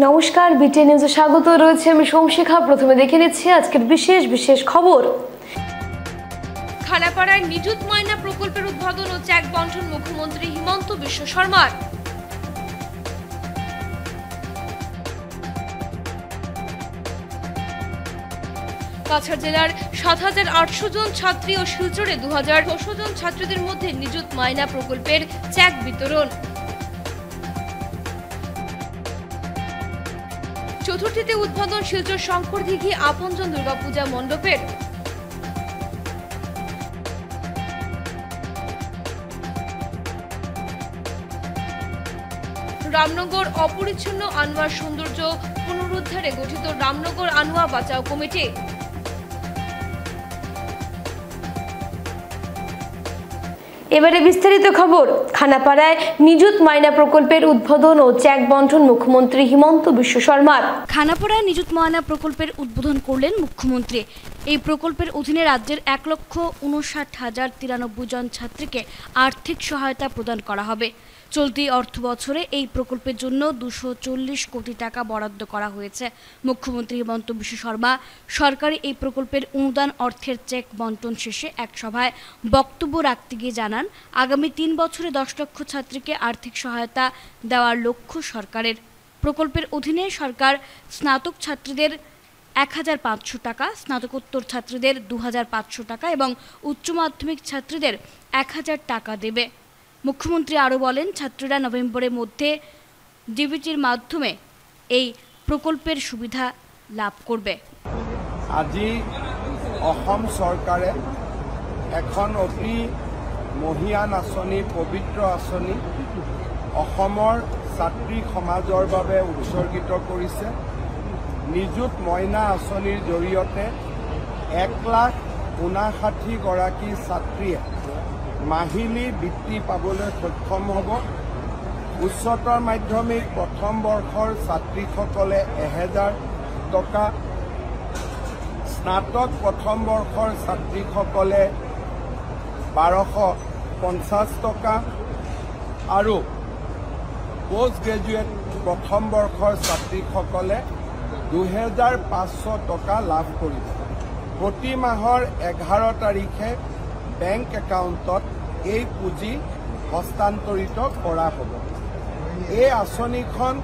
নমস্কার, বিটিএন নিউজে স্বাগত রয়েছে আমি সোমশিখা। প্রথমে দেখে নিচ্ছি আজকের বিশেষ খবর। খানাপাড়ায় নিযুত ময়না প্রকল্পের উদ্বোধন ও চেক বন্টন মুখ্যমন্ত্রী হিমন্ত বিশ্ব শর্মার। কাছাড় জেলার ৭,৮০০ জন ছাত্রী ও শিলচরে ২,৬০০ জন ছাত্রীদের মধ্যে নিযুত ময়না প্রকল্পের চেক বিতরণ। চতুর্থীতে উদ্বোধন শিলচর শঙ্করদিঘি আপনজন দুর্গাপূজা মণ্ডপের। রামনগর অপরিচ্ছন্ন আনোয়ার সৌন্দর্য পুনরুদ্ধারে গঠিত রামনগর আনোয়া বাঁচাও কমিটি। এবারে বিস্তারিত খবর। খানাপাড়ায় নিযুত ময়না প্রকল্পের উদ্বোধন ও চেক বন্টন মুখ্যমন্ত্রী হিমন্ত বিশ্ব শর্মার। খানাপাড়ায় নিযুত ময়না প্রকল্পের উদ্বোধন করলেন মুখ্যমন্ত্রী। এই প্রকল্পের অধীনে রাজ্যের ১,৫৯,০৯৩ জন ছাত্রীকে আর্থিক সহায়তা প্রদান করা হবে। চলতি অর্থ বছরে এই প্রকল্পের জন্য ২৪০ কোটি টাকা বরাদ্দ করা হয়েছে। মুখ্যমন্ত্রী হিমন্ত বিশ্ব শর্মা সরকারি এই প্রকল্পের অনুদান অর্থের চেক বন্টন শেষে এক সভায় বক্তব্য রাখতে গিয়ে জানান, আগামী ৩ বছরে ১০ লক্ষ ছাত্রীকে আর্থিক সহায়তা দেওয়ার লক্ষ্য সরকারের। প্রকল্পের অধীনে সরকার স্নাতক ছাত্রীদের ১,৫০০ টাকা, স্নাতকোত্তর ছাত্রীদের ২,৫০০ টাকা এবং উচ্চ মাধ্যমিক ছাত্রীদের ১,০০০ টাকা দেবে। মুখ্যমন্ত্রী আরও বলেন, ছাত্রীরা নভেম্বরের মধ্যে ডিবিটির মাধ্যমে এই প্রকল্পের সুবিধা লাভ করবে। আজি অসম চৰকাৰে এখন অতি মহিয়ান আঁচনি, পবিত্ৰ আঁচনি অসমৰ ছাত্ৰী সমাজৰ বাবে উৎসৰ্গিত কৰিছে। নিযুত মইনা আঁচনিৰ জৰিয়তে ১,৫৯,০০০ গৰাকী ছাত্ৰীয়ে মাহিলী বৃত্তি পাবলৈ সক্ষম হ'ব। উচ্চতৰ মাধ্যমিক প্ৰথম বৰ্ষৰ ছাত্ৰীসকলে ১,০০০ টকা, স্নাতক প্ৰথম বৰ্ষৰ ছাত্ৰীসকলে ১,২৫০ টকা আৰু পোষ্ট গ্ৰেজুৱেট প্ৰথম বৰ্ষৰ ছাত্ৰীসকলে ২,৫০০ টকা লাভ কৰিব। প্ৰতি মাহৰ ১১ তাৰিখে বেংক একাউণ্টত এই পুঁজি হস্তান্তৰিত কৰা হ'ব। এই আঁচনিখন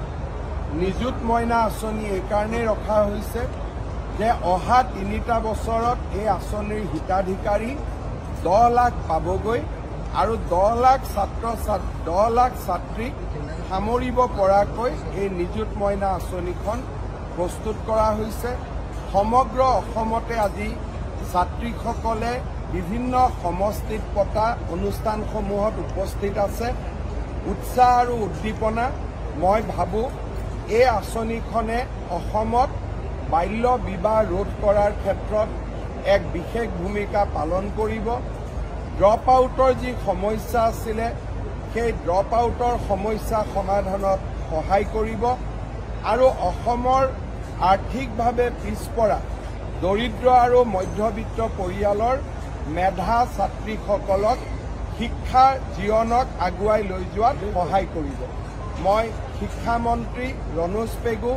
নিযুত মইনা আঁচনি এইকাৰণেই ৰখা হৈছে যে অহা ৩টা বছৰত এই আঁচনিৰ হিতাধিকাৰী ১০ লাখ পাবগৈ আৰু ১০ লাখ ছাত্ৰীক সামৰিব পৰাকৈ এই নিযুত মইনা আঁচনিখন প্ৰস্তুত কৰা হৈছে। সমগ্ৰ অসমতে আজি ছাত্ৰীসকলে বিভিন্ন সমষ্টিত পতা অনুষ্ঠানসমূহত উপস্থিত আছে। উৎসাহ আৰু উদ্দীপনা। মই ভাবোঁ এই আঁচনিখনে অসমত বাল্য বিবাহ ৰোধ কৰাৰ ক্ষেত্ৰত এক বিশেষ ভূমিকা পালন কৰিব। ড্ৰপ আউটৰ যি সমস্যা আছিলে সেই ড্ৰপ আউটৰ সমস্যা সমাধানত সহায় কৰিব আৰু অসমৰ আৰ্থিকভাৱে পিছপৰা দৰিদ্ৰ আৰু মধ্যবিত্ত পৰিয়ালৰ মেধা ছাত্ৰীসকলক শিক্ষা জীৱনক আগুৱাই লৈ যোৱাত সহায় কৰিব। মই শিক্ষামন্ত্ৰী ৰনোজ পেগু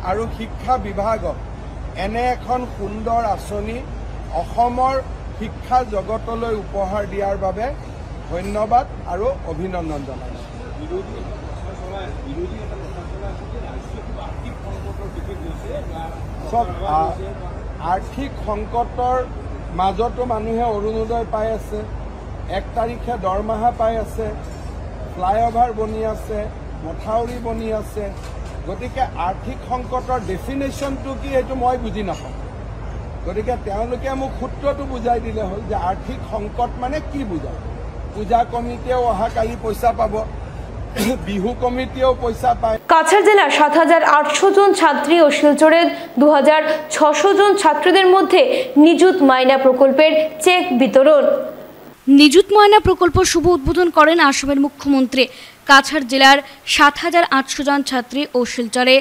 আৰু শিক্ষা বিভাগক এনে এখন সুন্দৰ আঁচনি অসমৰ শিক্ষা জগতলৈ উপহাৰ দিয়াৰ বাবে ধন্যবাদ আৰু অভিনন্দন জনাইছোঁ। চব আৰ্থিক সংকটৰ মাজতো মানুহে অৰুণোদয় পাই আছে, ১ তাৰিখে দৰমহা পাই আছে, ফ্লাইঅভাৰ বনি আছে, মথাউৰি বনি আছে। গতিকে আৰ্থিক সংকটৰ ডেফিনেশ্যনটো কি সেইটো মই বুজি নাপাওঁ। গতিকে তেওঁলোকে মোক সূত্ৰটো বুজাই দিলে হ'ল যে আৰ্থিক সংকট মানে কি বুজায়। পূজা কমিটিয়েও অহাকালি পইচা পাব, বিহু কমিটিও পয়সা পায়। কাছাড় জেলার ৭,৮০০ জন ছাত্রী ও শিলচরের ২,৬০০ জন ছাত্রীদের মধ্যে নিযুত ময়না প্রকল্পের চেক বিতরণ। নিযুত ময়না প্রকল্প শুভ উদ্বোধন করেন আসামের মুখ্যমন্ত্রী। কাছাড় জেলার ৭,৮০০ জন ছাত্রী ও শিলচরে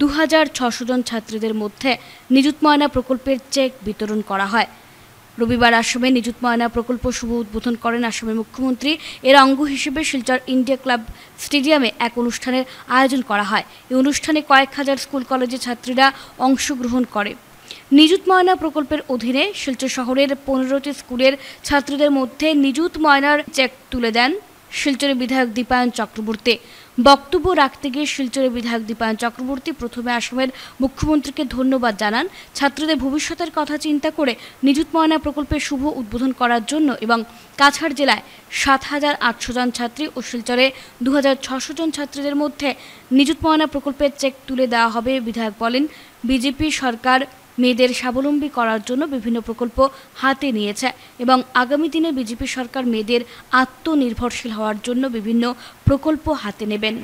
২,৬০০ জন ছাত্রীদের মধ্যে নিযুত ময়না প্রকল্পের চেক বিতরণ করা হয়। রবিবার আসামে নিযুত ময়না প্রকল্প শুভ উদ্বোধন করেন আসামের মুখ্যমন্ত্রী। এর অঙ্গ হিসেবে শিলচর ইন্ডিয়া ক্লাব স্টেডিয়ামে এক অনুষ্ঠানের আয়োজন করা হয়। এই অনুষ্ঠানে কয়েক হাজার স্কুল কলেজের ছাত্রীরা অংশগ্রহণ করে। নিযুত ময়না প্রকল্পের অধীনে শিলচর শহরের 15টি স্কুলের ছাত্রীদের মধ্যে নিযুত ময়নার চেক তুলে দেন শিলচরের বিধায়ক দীপায়ন চক্রবর্তী। বক্তব্য রাখতে গিয়ে শিলচরের বিধায়ক দীপায়ন চক্রবর্তী প্রথমে আসামের মুখ্যমন্ত্রীকে ধন্যবাদ জানান ছাত্রদের ভবিষ্যতের কথা চিন্তা করে নিযুত ময়না প্রকল্পের শুভ উদ্বোধন করার জন্য এবং কাছাড় জেলায় 7,800 জন ছাত্রী ও শিলচরে 2,600 জন ছাত্রীদের মধ্যে নিযুত ময়না প্রকল্পের চেক তুলে দেওয়া হবে। বিধায়ক বলেন, বিজেপি সরকার মেয়েদের স্বাবলম্বী করার জন্য বিভিন্ন প্রকল্প হাতে নিয়েছে এবং আগামী দিনে বিজেপি সরকার মেয়েদের আত্মনির্ভরশীল হওয়ার জন্য বিভিন্ন প্রকল্প হাতে নেবেন।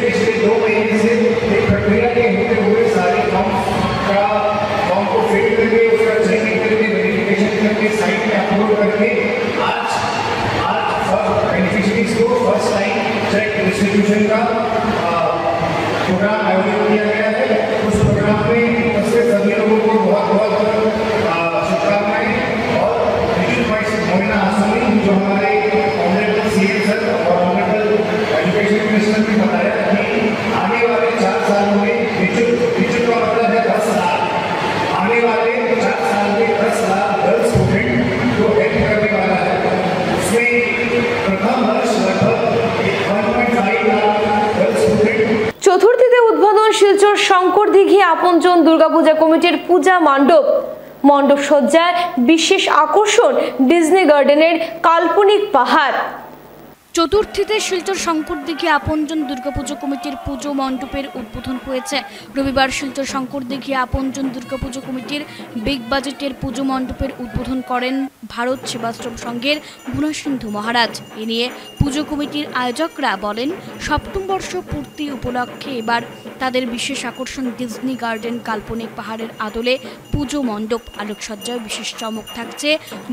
पिछले 2 महीने से एक प्रक्रिया के होते हुए सारे फॉर्म को फिल करके उसका चेकिंग करके वेरिफिकेशन करके साइट में अपलोड करके आज बेनिफिशियरीज को फर्स्ट टाइम चेक डिस्ट्रीब्यूशन का प्रोग्राम आयोजित किया गया है। उस प्रोग्राम में उससे सभी लोगों को बहुत शुभकामनाएं और नियुक्त मयना आसामी जो हमारे ऑनरेबल सीएम सर और ऑनरेबल एजुकेशन मिनिस्टर ने बताया कि आने वाले 4 सालों में नियुक्त का मतलब है 10 लाख, आने वाले 4 साल में 10 लाख गर्ल्स स्टूडेंट जो हेल्प करने वाला है। उसमें प्रथम वर्ष लगभग 1.5 लाख गर्ल्स स्टूडेंट। চতুর্থীতে উদ্বোধন শিলচর শঙ্কর দিঘি আপনজন দুর্গাপূজা কমিটির পূজা মণ্ডপ সজ্জায় বিশেষ আকর্ষণ ডিজনি গার্ডেনের কাল্পনিক পাহাড়। চতুর্থীতে শিলচর শঙ্কর দিঘি আপনজন দুর্গাপুজো কমিটির পুজো মণ্ডপের উদ্বোধন হয়েছে। রবিবার শিলচর শঙ্কর দিঘি আপনজন দুর্গাপুজো কমিটির বিগ বাজেটের পুজো মণ্ডপের উদ্বোধন করেন ভারত সেবাশ্রম সংঘের গুণাসিন্ধু মহারাজ। এ নিয়ে পুজো কমিটির আয়োজকরা বলেন, সপ্তম বর্ষ পূর্তি উপলক্ষে এবার তাদের বিশেষ আকর্ষণ ডিজনি গার্ডেন কাল্পনিক পাহাড়ের আদলে পুজো মণ্ডপ। আলোকসজ্জায় বিশেষ চমক থাকছে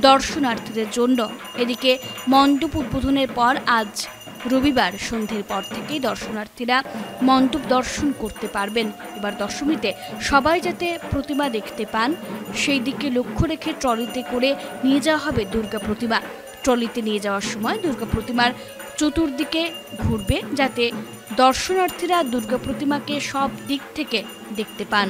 দর্শনার্থীদের জন্য। এদিকে মণ্ডপ উদ্বোধনের পর আজ রবিবার সন্ধ্যের পর থেকেই দর্শনার্থীরা মণ্ডপ দর্শন করতে পারবেন। এবার দশমীতে সবাই যাতে প্রতিমা দেখতে পান সেই দিকে লক্ষ্য রেখে ট্রলিতে করে নিয়ে যাওয়া হবে দুর্গা প্রতিমা। ট্রলিতে নিয়ে যাওয়ার সময় দুর্গা প্রতিমার চতুর্দিকে ঘুরবে যাতে দর্শনার্থীরা দুর্গা প্রতিমাকে সব দিক থেকে দেখতে পান।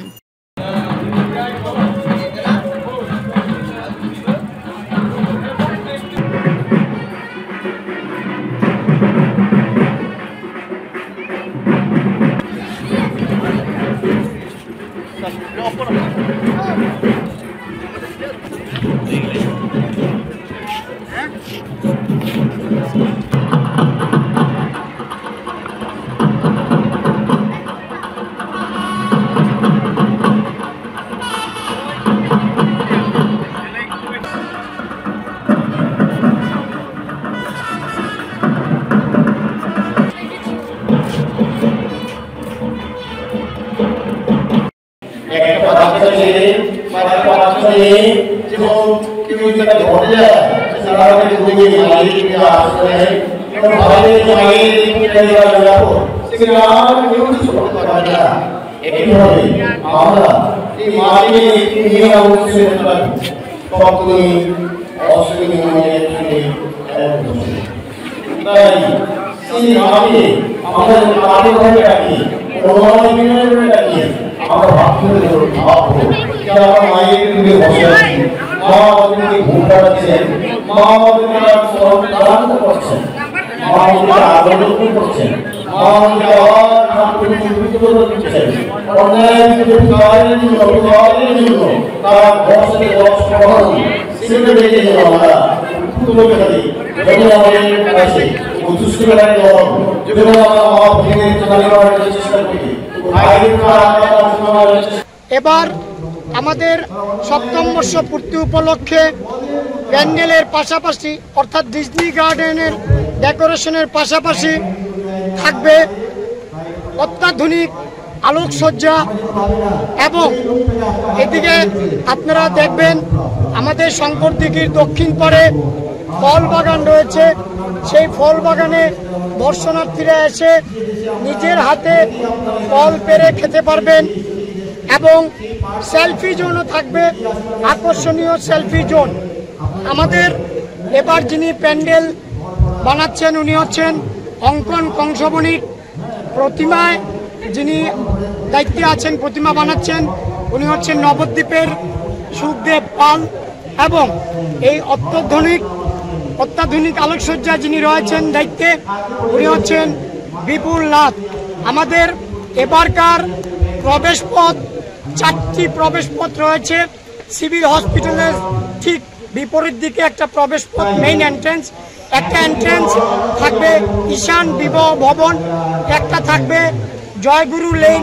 সকলেই অশ্বিনী একসাথে তাই সেইভাবে আমাদের কারিগরকে ডাকি প্রমাণবিজ্ঞানীকে ডাকি আমরা ভাবতে ভাববো যে আমার মায়ের দিকে বসে আছি, মা আমাদেরকে ঘুম পাড়াচ্ছেন, মা আমাদেরকে ক্লান্ত করছেন, মা আমাদেরকে আদর করছেন, মা আমাদেরকে আবার দিচ্ছেন অন্যায় জন্য তারা বছরে 10 প্রহর সেটা দেখে আমরা তুলে থাকি যখন আমাদের কাছে দুষ্কৃতকারী দল যখন আমরা মা ভেঙে চালানোর চেষ্টা করি। এবার আমাদের সপ্তম বর্ষ পূর্তি উপলক্ষে প্যান্ডেলের পাশাপাশি অর্থাৎ ডিজনি গার্ডেনের ডেকোরেশনের পাশাপাশি থাকবে অত্যাধুনিক আলোকসজ্জা এবং এদিকে আপনারা দেখবেন আমাদের শঙ্করদিঘির দক্ষিণ পাড়ে ফল বাগান রয়েছে। সেই ফল বাগানে দর্শনার্থীরা এসে নিজের হাতে ফল পেড়ে খেতে পারবেন এবং সেলফি জোনও থাকবে, আকর্ষণীয় সেলফি জোন। আমাদের এবার যিনি প্যান্ডেল বানাচ্ছেন উনি হচ্ছেন অঙ্কন কংসবণিক, প্রতিমায় যিনি দায়িত্বে আছেন প্রতিমা বানাচ্ছেন উনি হচ্ছেন নবদ্বীপের সুখদেব পাল এবং এই অত্যাধুনিক আলোকসজ্জা যিনি রয়েছেন দায়িত্বে উনি হচ্ছেন বিপুল নাথ। আমাদের এবারকার প্রবেশপথ 4টি প্রবেশপথ রয়েছে। সিভিল হসপিটালের ঠিক বিপরীত দিকে একটা প্রবেশপথ মেইন এন্ট্রেন্স, একটা এন্ট্রেন্স থাকবে ঈশান বিবাহ ভবন, একটা থাকবে জয়গুরু লেন,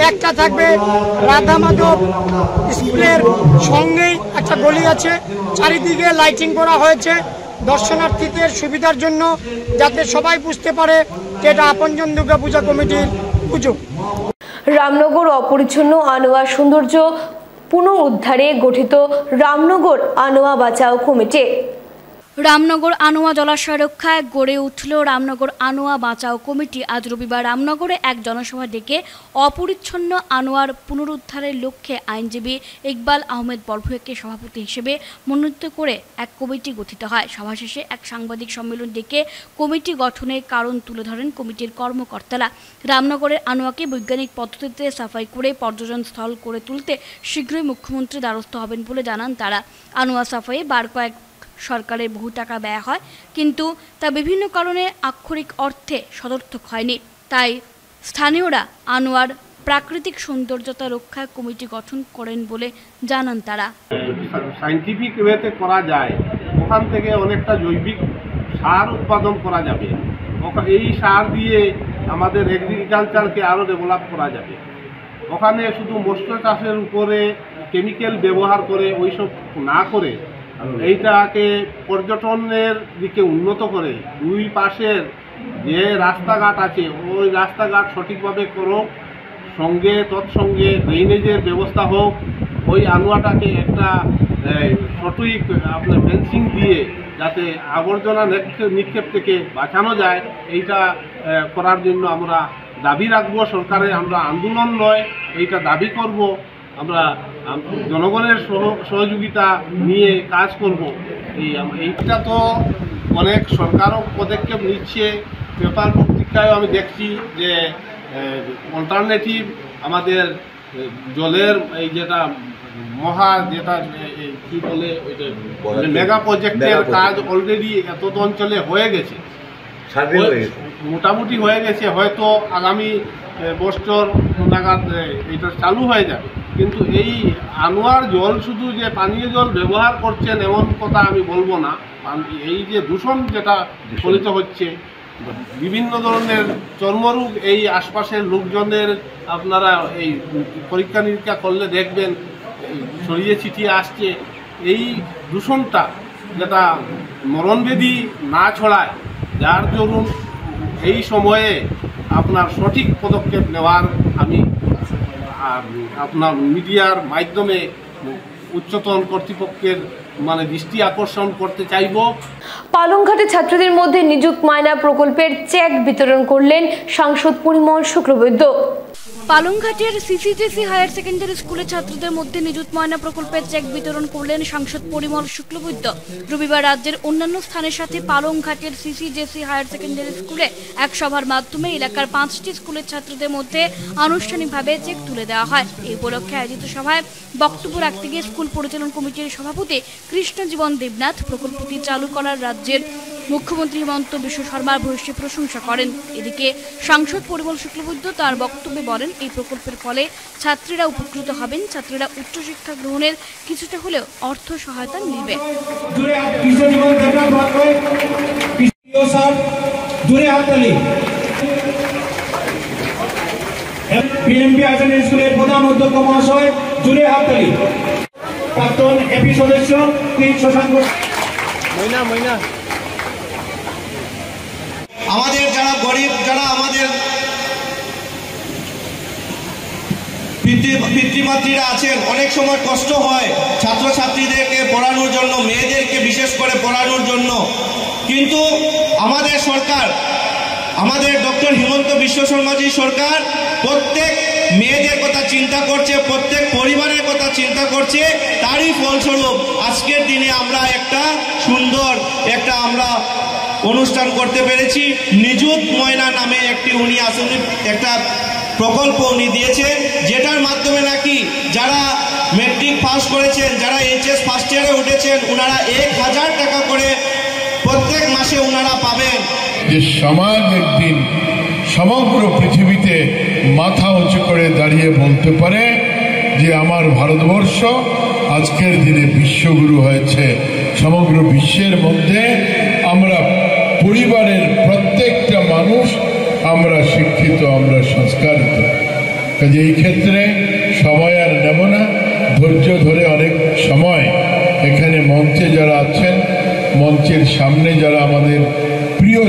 একটা থাকবে রাধা মাধব স্কুলের সঙ্গেই একটা গলি আছে। চারিদিকে লাইটিং করা হয়েছে দর্শনার্থীদের সুবিধার জন্য, যাতে সবাই বুঝতে পারে যে এটা আপনজন দুর্গাপূজা কমিটির পুজো। রামনগর অপরিচ্ছন্ন আনোয়া সৌন্দর্য পুনরুদ্ধারে গঠিত রামনগর আনোয়া বাঁচাও কমিটি। রামনগর আনোয়া জলাশয় রক্ষায় গড়ে উঠল রামনগর আনোয়া বাঁচাও কমিটি। আজ রবিবার রামনগরে এক জনসভা ডেকে অপরিচ্ছন্ন আনোয়ার পুনরুদ্ধারের লক্ষ্যে আইনজীবী ইকবাল আহমেদ বড়ভুইয়াকে সভাপতি হিসেবে মনোনীত করে এক কমিটি গঠিত হয়। সভা শেষে এক সাংবাদিক সম্মেলন ডেকে কমিটি গঠনের কারণ তুলে ধরেন কমিটির কর্মকর্তারা। রামনগরের আনোয়াকে বৈজ্ঞানিক পদ্ধতিতে সাফাই করে পর্যটন স্থল করে তুলতে শীঘ্রই মুখ্যমন্ত্রী দ্বারস্থ হবেন বলে জানান তারা। আনোয়া সাফাইয়ে বার কয়েক সরকারের বহু টাকা ব্যয় হয়, কিন্তু তা বিভিন্ন কারণে আক্ষরিক অর্থে সদর্থক হয়নি। তাই স্থানীয়রা আনোয়ার প্রাকৃতিক সৌন্দর্যতা রক্ষায় কমিটি গঠন করেন বলে জানান তারা। সায়েন্টিফিক ওয়েতে করা যায়, ওখান থেকে অনেকটা জৈবিক সার উৎপাদন করা যাবে। এই সার দিয়ে আমাদের এগ্রিকালচারকে আরও ডেভেলপ করা যাবে। ওখানে শুধু মৎস্য চাষের উপরে কেমিক্যাল ব্যবহার করে ওইসব না করে এইটাকে পর্যটনের দিকে উন্নত করে দুই পাশের যে রাস্তাঘাট আছে ওই রাস্তাঘাট সঠিকভাবে করো, সঙ্গে তৎসঙ্গে ড্রেনেজের ব্যবস্থা হোক, ওই আনোয়াটাকে একটা সঠিক আপনার ফেন্সিং দিয়ে যাতে আবর্জনা নিক্ষেপ থেকে বাঁচানো যায়, এইটা করার জন্য আমরা দাবি রাখবো সরকারের। আমরা আন্দোলন নয়, এইটা দাবি করব। আমরা জনগণের সহযোগিতা নিয়ে কাজ করব। এইটা তো অনেক সরকারও পদক্ষেপ নিচ্ছে। পেপার পত্রিকায়ও আমি দেখছি যে অল্টারনেটিভ আমাদের জলের এই যেটা কি বলে ওইটা মেগা প্রজেক্টের কাজ অলরেডি এত অঞ্চলে হয়ে গেছে, মোটামুটি হয়ে গেছে। হয়তো আগামী বছর নাগাদ এটা চালু হয়ে যাবে। কিন্তু এই আনোয়ার জল শুধু যে পানীয় জল ব্যবহার করছেন এমন কথা আমি বলবো না। এই যে দূষণ যেটা ফলিত হচ্ছে, বিভিন্ন ধরনের চর্মরোগ এই আশপাশের লোকজনের আপনারা এই পরীক্ষা নিরীক্ষা করলে দেখবেন ছড়িয়ে ছিটিয়ে আসছে। এই দূষণটা যেটা মরণব্যাধি না ছড়ায়, যার জন্য এই সময়ে আপনার সঠিক পদক্ষেপ নেওয়ার আমি আপনার মিডিয়ার মাধ্যমে উচ্চতন কর্তৃপক্ষের দৃষ্টি আকর্ষণ করতে চাইব। পালংঘাটে ছাত্রদের মধ্যে নিযুত মায়না প্রকল্পের চেক বিতরণ করলেন সাংসদ পরিমল শুক্লবৈদ্য। পালংঘাটের সিসিজেসি হায়ার সেকেন্ডারি স্কুলের ছাত্রদের মধ্যে নিযুত ময়না প্রকল্পের চেক বিতরণ করলেন সাংসদ পরিমল শুক্লবৈদ্য। রবিবার রাজ্যের অন্যান্য স্থানের সাথে পালংঘাটের সিসিজেসি হায়ার সেকেন্ডারি স্কুলে এক সভার মাধ্যমে এলাকার 5টি স্কুলের ছাত্রদের মধ্যে আনুষ্ঠানিকভাবে চেক তুলে দেওয়া হয়। এই উপলক্ষে আয়োজিত সভায় বক্তব্য রাখতে গিয়ে স্কুল পরিচালন কমিটির সভাপতি কৃষ্ণজীবন দেবনাথ প্রকল্পটি চালু করার রাজ্যের মুখ্যমন্ত্রী হিমন্ত বিশ্ব শর্মার ভূয়সী প্রশংসা করেন। এদিকে সাংসদ পরিমল শুক্লবৈদ্য তার বক্তব্যে বলেন, এই প্রকল্পের ফলে ছাত্রীরা উপকৃত হবেন, ছাত্রীরা উচ্চশিক্ষা গ্রহণের কিছুটা হলেও অর্থ সহায়তা মিলবে। প্রধান অধ্যক্ষ মহাশয় জুড়ে হাততালি। প্রাক্তন এপি সদস্য শশাঙ্ক। আমাদের যারা গরিব, যারা আমাদের পিতৃমাতৃরা আছেন, অনেক সময় কষ্ট হয় ছাত্রছাত্রীদেরকে পড়ানোর জন্য, মেয়েদেরকে বিশেষ করে পড়ানোর জন্য। কিন্তু আমাদের সরকার, আমাদের ডক্টর হিমন্ত বিশ্ব শর্মাজি সরকার প্রত্যেক মেয়েদের কথা চিন্তা করছে, প্রত্যেক পরিবারের কথা চিন্তা করছে। তারই ফলস্বরূপ আজকের দিনে আমরা একটা সুন্দর আমরা অনুষ্ঠান করতে পেরেছি। নিযুত ময়না নামে উনি আসলে একটা প্রকল্প উনি দিয়েছে, যেটার মাধ্যমে নাকি যারা মেট্রিক পাস করেছেন, যারা এইচএস ফার্স্ট ইয়ারে উঠেছেন, ওনারা 1000 টাকা করে প্রত্যেক মাসে ওনারা পাবেন। যে সমাজ একদিন সমগ্র পৃথিবীতে মাথা উঁচু করে দাঁড়িয়ে বলতে পারে যে আমার ভারতবর্ষ আজকের দিনে বিশ্বগুরু হয়েছে। সমগ্র বিশ্বের মধ্যে আমরা পরিবারের প্রত্যেকটা মানুষ আমরা শিক্ষিত, আমরা সংস্কারিত। কাজে এই ক্ষেত্রে সময় আর নেব না, ধৈর্য ধরে অনেক সময় এখানে মঞ্চে যারা আছেন, মঞ্চের সামনে যারা আমাদের প্রিয়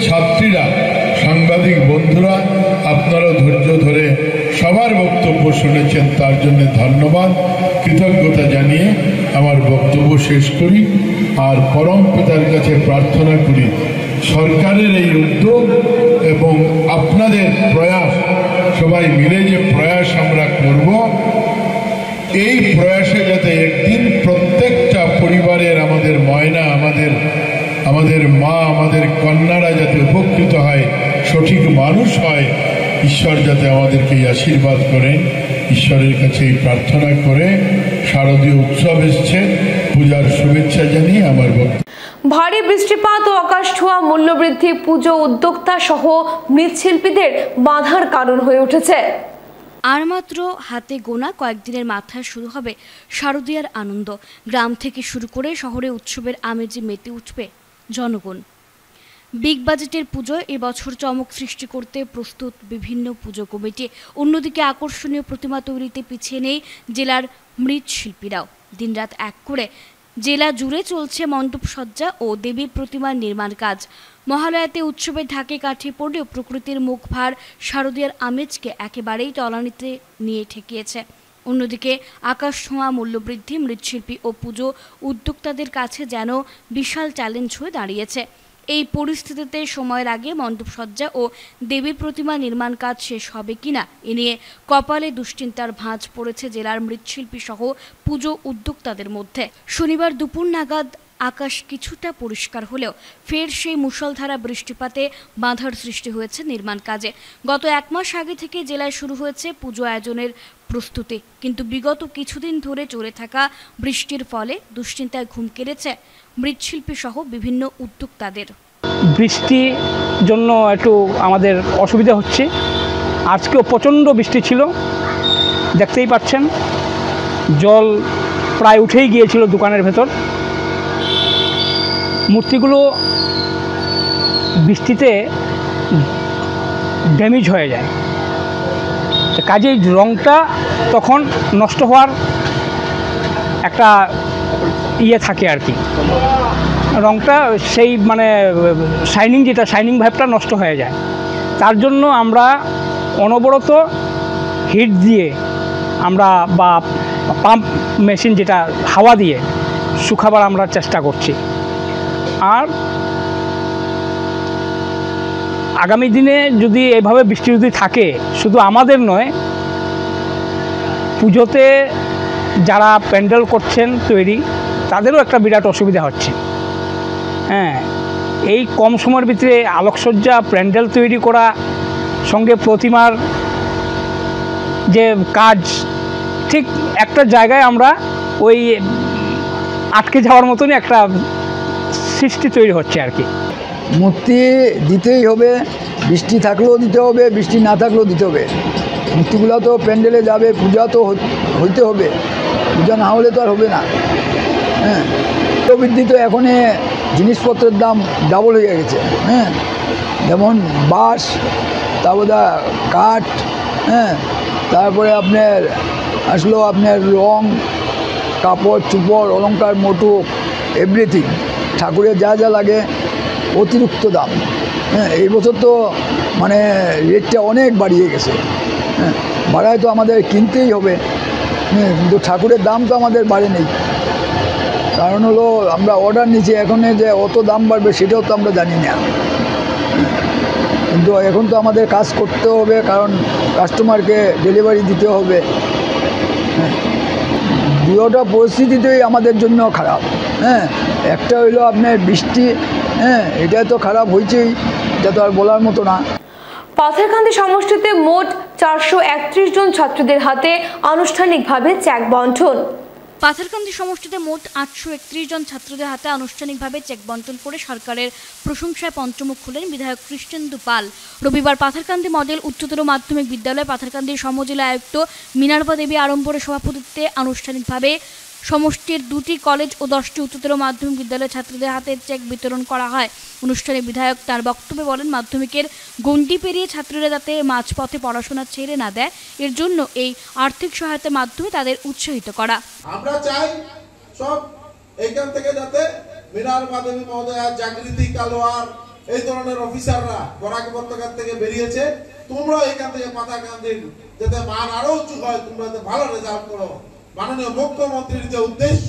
ছাত্রীরা, সাংবাদিক বন্ধুরা, আপনারাও ধৈর্য ধরে সবার বক্তব্য শুনেছেন, তার জন্য ধন্যবাদ, কৃতজ্ঞতা জানিয়ে আমার বক্তব্য শেষ করি। আর পরম পিতার কাছে প্রার্থনা করি সরকারের এই উদ্যোগ এবং আপনাদের প্রয়াস, সবাই মিলে যে প্রয়াস আমরা করব, এই প্রয়াসে যাতে একদিন প্রত্যেকটা পরিবারের আমাদের ময়না, আমাদের মা, আমাদের কন্যারা যাতে উপকৃত হয়, সঠিক মানুষ হয়, ঈশ্বর যাতে আমাদেরকে আশীর্বাদ করেন, ঈশ্বরের কাছে এই প্রার্থনা করে শারদীয় উৎসব এসছে, পূজার শুভেচ্ছা জানিয়ে আমার বক্তব্য। ভারী বৃষ্টিপাত ও আকাশ ছোঁয়া মূল্যবৃদ্ধি পুজো উদ্যোক্তা সহ মৃৎশিল্পীদের বাধার কারণ হয়ে উঠেছে। আর মাত্র হাতে গোনা কয়েকদিনের মাথায় শুরু হবে শারদীয়ার আনন্দ। গ্রাম থেকে শুরু করে শহরে উৎসবের আমেজে মেতে উঠবে জনগণ। বিগ বাজেটের পুজোয় এবছর চমক সৃষ্টি করতে প্রস্তুত বিভিন্ন পুজো কমিটি। অন্যদিকে আকর্ষণীয় প্রতিমা তৈরিতে পিছিয়ে নেই জেলার মৃৎশিল্পীরাও। দিনরাত এক করে জেলা জুড়ে চলছে মণ্ডপ সজ্জা ও দেবীর প্রতিমার নির্মাণ কাজ। মহালয়াতে উৎসবের ঢাকে কাঠি পড়লেও প্রকৃতির মুখ ভার শারদীয়ার আমেজকে একেবারেই তলানিতে নিয়ে ঠেকিয়েছে। অন্যদিকে আকাশ ছোঁয়া মূল্যবৃদ্ধি মৃৎশিল্পী ও পুজো উদ্যোক্তাদের কাছে যেন বিশাল চ্যালেঞ্জ হয়ে দাঁড়িয়েছে। এই পরিস্থিতিতে সময়ের আগে মণ্ডপসজ্জা ও দেবীর প্রতিমা নির্মাণ কাজ শেষ হবে কিনা এ নিয়ে কপালে দুশ্চিন্তার ভাঁজ পড়েছে জেলার মৃৎশিল্পী সহ পুজো উদ্যোক্তাদের মধ্যে। শনিবার দুপুর নাগাদ আকাশ কিছুটা পরিষ্কার হলেও ফের সেই মুষলধারা বৃষ্টিপাতে বাধার সৃষ্টি হয়েছে নির্মাণ কাজে। গত 1 মাস আগে থেকে জেলায় শুরু হয়েছে পুজো আয়োজনের প্রস্তুতি, কিন্তু বিগত কিছুদিন ধরে চলে থাকা বৃষ্টির ফলে দুশ্চিন্তায় ঘুম কেড়েছে মৃৎশিল্পী সহ বিভিন্ন উদ্যোক্তাদের। বৃষ্টির জন্য একটু আমাদের অসুবিধা হচ্ছে। আজকেও প্রচণ্ড বৃষ্টি ছিল, দেখতেই পাচ্ছেন জল প্রায় উঠেই গিয়েছিল দোকানের ভেতর। মূর্তিগুলো বৃষ্টিতে ড্যামেজ হয়ে যায়, কাজেই রঙটা তখন নষ্ট হওয়ার একটা থাকে আর কি। রঙটা সেই শাইনিং ভাবটা নষ্ট হয়ে যায়। তার জন্য আমরা অনবরত হিট দিয়ে আমরা বা পাম্প মেশিন যেটা হাওয়া দিয়ে শুকাবার আমরা চেষ্টা করছি। আর আগামী দিনে যদি এভাবে বৃষ্টি যদি থাকে, শুধু আমাদের নয়, পুজোতে যারা প্যান্ডেল করছেন তৈরি, তাদেরও একটা বিরাট অসুবিধা হচ্ছে। হ্যাঁ, এই কম সময়ের ভিতরে আলোকসজ্জা, প্যান্ডেল তৈরি করা, সঙ্গে প্রতিমার যে কাজ, ঠিক একটা জায়গায় আমরা ওই আটকে যাওয়ার মতনই একটা সৃষ্টি তৈরি হচ্ছে আর কি। মূর্তি দিতেই হবে, বৃষ্টি থাকলেও দিতে হবে, বৃষ্টি না থাকলেও দিতে হবে। মূর্তিগুলো তো প্যান্ডেলে যাবে, পূজা তো হইতে হবে, পূজা না হলে তো আর হবে না। হ্যাঁ, বৃদ্ধি তো এখন জিনিসপত্রের দাম ডাবল হয়ে গেছে। হ্যাঁ, যেমন বাঁশ, তারপরে কাঠ, হ্যাঁ, তারপরে আপনার আসলো আপনার রং, কাপড় চোপড়, অলংকার, মোটক, এভরিথিং, ঠাকুরের যা যা লাগে অতিরিক্ত দাম। হ্যাঁ, এই বছর তো মানে রেটটা অনেক বাড়িয়ে গেছে। হ্যাঁ, বাড়ায় তো আমাদের কিনতেই হবে। হ্যাঁ, কিন্তু ঠাকুরের দাম তো আমাদের বাড়েনি। কারণ হলো আমরা অর্ডার নিচ্ছি, এখন যে অত দাম বাড়বে সেটাও তো আমরা জানি না। কিন্তু এখন তো আমাদের কাজ করতে হবে, কারণ কাস্টমারকে ডেলিভারি দিতে হবে। হ্যাঁ, দুটোটা পরিস্থিতিতেই আমাদের জন্য খারাপ। হ্যাঁ, একটা হইলো আপনার বৃষ্টি, হ্যাঁ, এটা তো খারাপ হয়েছেই, এটা তো আর বলার মতো না। পাথারকান্দি সমষ্টিতে মোট 431 জন ছাত্রদের হাতে আনুষ্ঠানিকভাবে চেক বন্টন। পাথারকান্দি সমষ্টিতে মোট 831 জন ছাত্রদের হাতে আনুষ্ঠানিকভাবে চেক বন্টন করে সরকারের প্রশংসায় পঞ্চমুখ খুলেন বিধায়ক কৃষ্ণেন্দু পাল। রবিবার পাথারকান্দি মডেল উচ্চতর মাধ্যমিক বিদ্যালয় পাথারকান্দির সমজেলা আয়ুক্ত মিনার্বা দেবী আড়ম্বরের সভাপতিত্বে আনুষ্ঠানিকভাবে সমষ্টির 2টি কলেজ ও 10টি উচ্চতর মাধ্যমিক বিদ্যালয়ের ছাত্রদের হাতে চেক বিতরণ করা হয়। অনুষ্ঠানে বিধায়ক তার বক্তব্যে বলেন, মাধ্যমিকের গণ্ডি পেরিয়ে ছাত্রীরা যাতে মাঝপথে পড়াশোনা ছেড়ে না দেয়, এর জন্য এই আর্থিক সহায়তার মাধ্যমে তাদের উৎসাহিত করা। আমরা চাই সব এইখান থেকে যাতে মিনার্বা দেবী মহোদয়া, জাগৃতি কালোয়ার, এই ধরনের অফিসাররা বরাক উপত্যকা থেকে বেরিয়েছে, তোমরা এখান থেকে পাথারকান্দির যাতে মান আরো উঁচু হয়, তোমরা যাতে ভালো রেজাল্ট করো। মাননীয় মুখ্যমন্ত্রীর যে উদ্দেশ্য,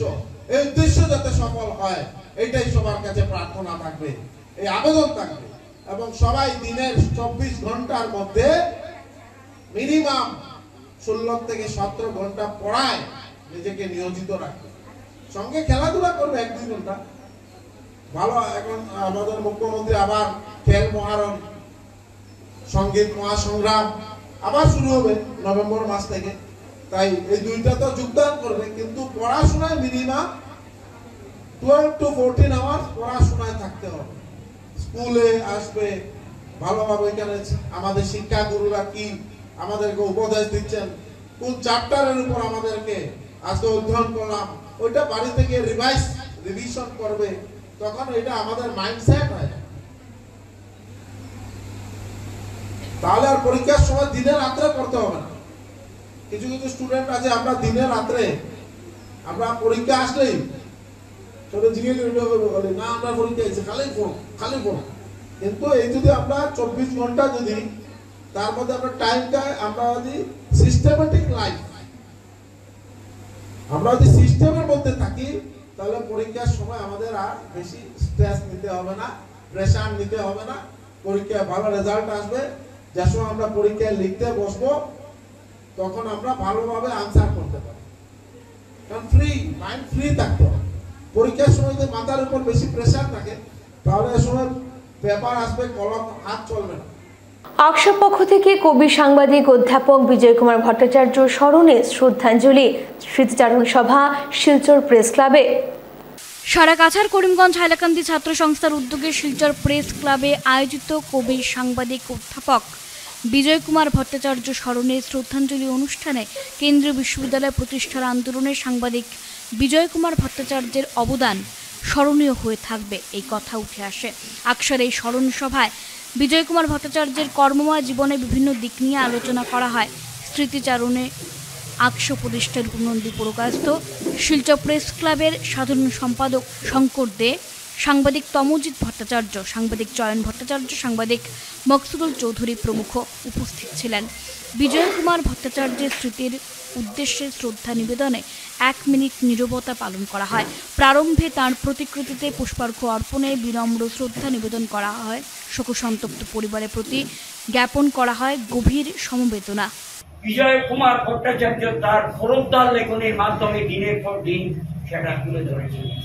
এই উদ্দেশ্য যাতে সফল হয়, এটাই সবার কাছে প্রার্থনা থাকবে, এই আবেদন থাকবে। এবং সবাই দিনের 24 ঘন্টার মধ্যে মিনিমাম 16 থেকে 17 ঘন্টা পড়ায় নিজেকে নিয়োজিত রাখবে। সঙ্গে খেলাধুলা করবে 1-2 ঘন্টা। ভালো, এখন আমাদের মুখ্যমন্ত্রী আবার খেল মহারণ, সঙ্গীত মহাসংগ্রাম আবার শুরু হবে নভেম্বর মাস থেকে। তাই এই দুইটা তো যোগদান করবে, কিন্তু পড়াশোনায় মিনিমাম 12 to 14 আওয়ার্স পড়াশোনায় থাকতে হবে। স্কুলে আসবে ভালোভাবে, এখানে আমাদের শিক্ষা গুরুরা কি আমাদেরকে উপদেশ দিচ্ছেন, কোন চ্যাপ্টারের উপর আমাদেরকে আজকে অধ্যয়ন করলাম, ওইটা বাড়ি থেকে রিভিশন করবে, তখন এটা আমাদের মাইন্ডসেট হয়। তাহলে আর পরীক্ষার সময় দিনে রাত্রে পড়তে হবে না। কিছু কিছু স্টুডেন্ট আছে, আমরা দিনে রাত্রে, আমরা পরীক্ষা আসলেই ছোট জিজ্ঞেস করবে না, আমরা পরীক্ষা আছে খালি ফোন। কিন্তু এই যদি আমরা 24 ঘন্টা যদি তার মধ্যে আমরা টাইমটা আমরা যদি সিস্টেমেটিক লাইফ, আমরা যদি সিস্টেমের মধ্যে থাকি, তাহলে পরীক্ষার সময় আমাদের আর বেশি স্ট্রেস নিতে হবে না, প্রেশার নিতে হবে না। পরীক্ষায় ভালো রেজাল্ট আসবে। যে সময় আমরা পরীক্ষায় লিখতে বসবো, তখন আমরা ভালোভাবে আনসার করতে পারি, কারণ মাইন্ড ফ্রি থাকতে হবে। পরীক্ষার সময় যদি মাথার উপর বেশি প্রেশার থাকে, তাহলে এ সময় পেপার আসবে, কলম হাত চলবে না। আকশার পক্ষ থেকে কবি, সাংবাদিক, অধ্যাপক বিজয় কুমার ভট্টাচার্য স্মরণে শ্রদ্ধাঞ্জলি স্মৃতিচারণ সভা শিলচর প্রেস ক্লাবে। সারাগাছার করিমগঞ্জ হাইলাকান্দি ছাত্র সংস্থার উদ্যোগে শিলচর প্রেস ক্লাবে আয়োজিত কবি, সাংবাদিক, অধ্যাপক বিজয় কুমার ভট্টাচার্য স্মরণে শ্রদ্ধাঞ্জলি অনুষ্ঠানে কেন্দ্রীয় বিশ্ববিদ্যালয় প্রতিষ্ঠার আন্দোলনে সাংবাদিক বিজয় কুমার ভট্টাচার্যের অবদান স্মরণীয় হয়ে থাকবে, এই কথা উঠে আসে। আকশার এই স্মরণ সভায় বিজয় কুমার ভট্টাচার্যের কর্মময় জীবনে বিভিন্ন দিক নিয়ে আলোচনা করা হয়। স্মৃতিচারণে আকশ প্রতিষ্ঠার উপনন্দী পুরকায়স্থ শিলচর প্রেস ক্লাবের সাধারণ সম্পাদক শঙ্কর দে, সাংবাদিক তমজিৎ ভট্টাচার্য, সাংবাদিক চয়ন ভট্টাচার্য, সাংবাদিক মকসুদুল চৌধুরী প্রমুখ উপস্থিত ছিলেন। বিজয় কুমার ভট্টাচার্যের স্মৃতির উদ্দেশ্যে শ্রদ্ধা নিবেদনে 1 মিনিট নীরবতা পালন করা হয়। প্রারম্ভে তাঁর প্রতিকৃতিতে পুষ্পার্ঘ্য অর্পণে বিনম্র শ্রদ্ধা নিবেদন করা হয়। শোকসন্তপ্ত পরিবারের প্রতি জ্ঞাপন করা হয় গভীর সমবেদনা। বিজয় কুমার ভট্টাচার্য তার খোরদ্দার লেখনের মাধ্যমে দিনের পর দিন সেটা তুলে ধরেছিলেন।